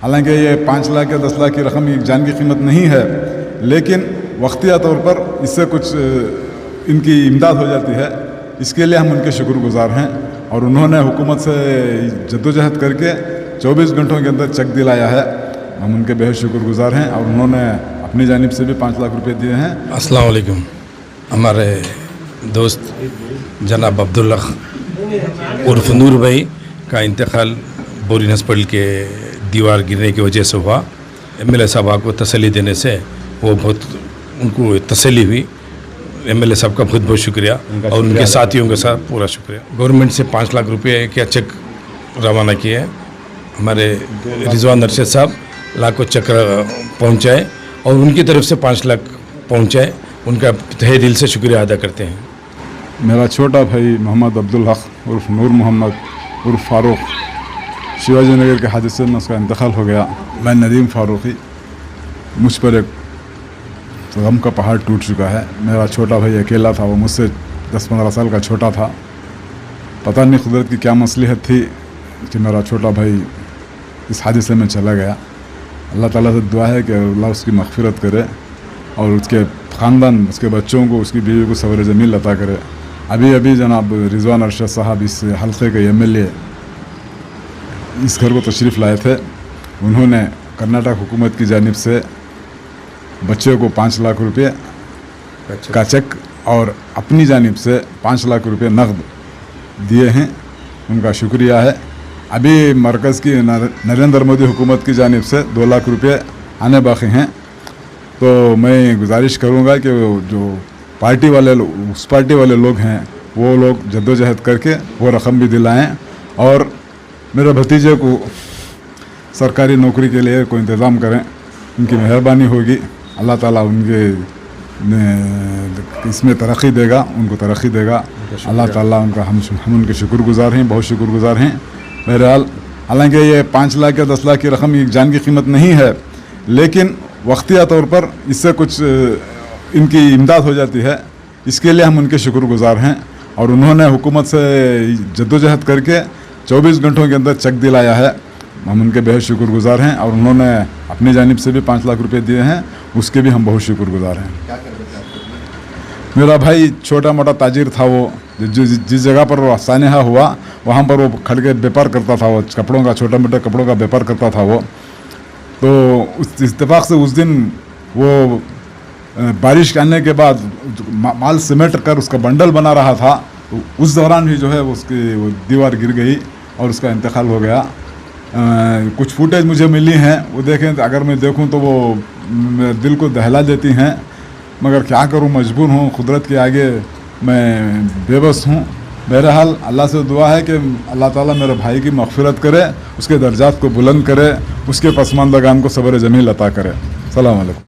हालांकि ये 5 लाख या 10 लाख की रकम एक जान की कीमत नहीं है, लेकिन वक्तिया तौर पर इससे कुछ इनकी इमदाद हो जाती है। इसके लिए हम उनके शुक्रगुजार हैं और उन्होंने हुकूमत से जद्दोजहद करके 24 घंटों के अंदर चेक दिलाया है। हम उनके बेहद शुक्रगुजार हैं और उन्होंने अपनी जानिब से भी 5 लाख रुपए दिए हैं। अस्सलाम वालेकुम। हमारे दोस्त जनाब अब्दुल्ला उर्फ नूर भाई का इंतकाल बोरिन हॉस्पिटल के दीवार गिरने की वजह से हुआ। एमएलए साहब को तसल्ली देने से वो बहुत उनको तसल्ली हुई। एमएलए साहब का बहुत बहुत शुक्रिया और उनके साथियों के साथ पूरा शुक्रिया। गवर्नमेंट से 5 लाख रुपए का चेक रवाना किए हैं। हमारे रिजवान अरशद साहब लाखों चेक पहुँचाए और उनकी तरफ से 5 लाख पहुँचाए। उनका तहे दिल से शुक्रिया अदा करते हैं। मेरा छोटा भाई मोहम्मद अब्दुल हक उर्फ नूर मोहम्मद उर्फ फ़ारूक, शिवाजी नगर के हादसे में उसका इंतकाल हो गया। मैं नदीम फ़ारूकी, मुझ पर एक गम का पहाड़ टूट चुका है। मेरा छोटा भाई अकेला था, वो मुझसे 10-15 साल का छोटा था। पता नहीं कुदरत की क्या मसलिहत थी कि मेरा छोटा भाई इस हादसे में चला गया। अल्लाह ताला से दुआ है कि अल्लाह उसकी मग़फ़िरत करे और उसके ख़ानदान, उसके बच्चों को, उसकी बीवी को सब्र जमील अता करे। अभी जनाब रिजवान अरशद साहब इस हल्के के एमएलए इस घर को तशरीफ़ लाए थे। उन्होंने कर्नाटक हुकूमत की जानिब से बच्चे को 5 लाख रुपये का चेक और अपनी जानिब से 5 लाख रुपये नकद दिए हैं। उनका शुक्रिया है। अभी मरकज़ की नरेंद्र मोदी हुकूमत की जानिब से 2 लाख रुपये आने बाकी हैं। तो मैं गुजारिश करूंगा कि जो पार्टी वाले उस पार्टी वाले लोग हैं वो लोग जद्दोजहद करके वो रकम भी दिलाएं और मेरे भतीजे को सरकारी नौकरी के लिए कोई इंतज़ाम करें। उनकी मेहरबानी होगी। अल्लाह ताला उनके इसमें तरक्की देगा, उनको तरक्की देगा। अल्लाह ताला उनका हम उनके शुक्रगुजार हैं, बहुत शुक्रगुजार हैं। बहरहाल हालांकि ये 5 लाख या 10 लाख की रकम एक जान की कीमत नहीं है, लेकिन वक्तिया तौर पर इससे कुछ इनकी इमदाद हो जाती है। इसके लिए हम उनके शुक्रगुजार हैं और उन्होंने हुकूमत से जद्दोजहद करके 24 घंटों के अंदर चेक दिलाया है। हम उनके बेहद शुक्रगुजार हैं और उन्होंने अपनी जानिब से भी 5 लाख रुपए दिए हैं, उसके भी हम बहुत शुक्रगुजार हैं। मेरा भाई छोटा मोटा ताजिर था। वो जिस जगह पर वो सानेहा हुआ वहाँ पर वो खड़ के व्यापार करता था। वो कपड़ों का, छोटा मोटा कपड़ों का व्यापार करता था वो। तो उस इत्तेफाक से उस दिन वो बारिश आने के बाद माल समेट कर उसका बंडल बना रहा था। तो उस दौरान भी जो है उसकी वो दीवार गिर गई और उसका इंतकाल हो गया। कुछ फुटेज मुझे मिली हैं, वो देखें, अगर मैं देखूं तो वो दिल को दहला देती हैं, मगर क्या करूं, मजबूर हूं। कुदरत के आगे मैं बेबस हूं। बहरहाल अल्लाह से दुआ है कि अल्लाह ताला मेरे भाई की मग़फ़िरत करे, उसके दर्जात को बुलंद करे, उसके पसमानदगान को सब्र जमील अता करे। सलाम अलैकुम।